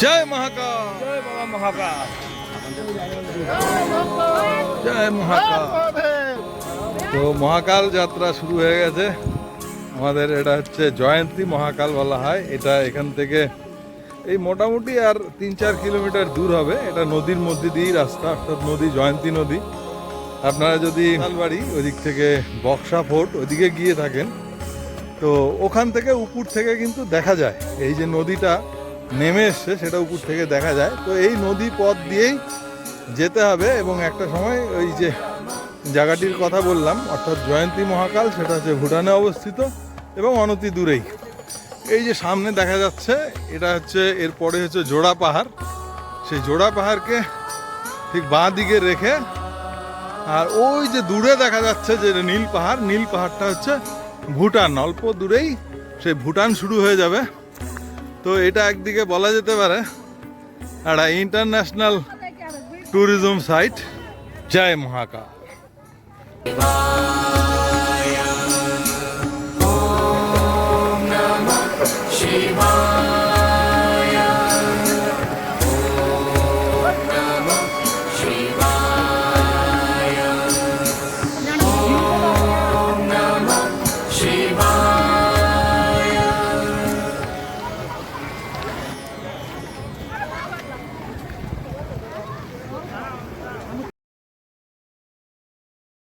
জয় মহাকাল, জয় বাবা মহাকাল। জয় মহাকাল। তো মহাকাল যাত্রা শুরু হয়ে গেছে আমাদের। এটা হচ্ছে জয়ন্তী মহাকাল বলা হয়। এটা এখান থেকে এই মোটামুটি আর 3-4 কিলোমিটার দূর হবে। এটা নদীর মধ্যে দিয়েই রাস্তা, অর্থাৎ নদী, জয়ন্তী নদী। আপনারা যদি লালবাড়ি ওদিক থেকে বক্সা ফোর্ট ওদিকে গিয়ে থাকেন, তো ওখান থেকে উপর থেকে কিন্তু দেখা যায় এই যে নদীটা নেমে এসছে, সেটা উপর থেকে দেখা যায়। তো এই নদী পথ দিয়েই যেতে হবে। এবং একটা সময় ওই যে জায়গাটির কথা বললাম, অর্থাৎ জয়ন্তী মহাকাল, সেটা হচ্ছে ভুটানে অবস্থিত এবং অনতি দূরেই। এই যে সামনে দেখা যাচ্ছে, এটা হচ্ছে, এরপরে হচ্ছে জোড়া পাহাড়। সেই জোড়া পাহাড়কে ঠিক বাঁ দিকে রেখে, আর ওই যে দূরে দেখা যাচ্ছে যে নীল পাহাড়, নীল পাহাড়টা হচ্ছে ভুটান। অল্প দূরেই সেই ভুটান শুরু হয়ে যাবে। তো এটা একদিকে বলা যেতে পারে একটা ইন্টারন্যাশনাল ট্যুরিজম সাইট। জয় মহাকাল।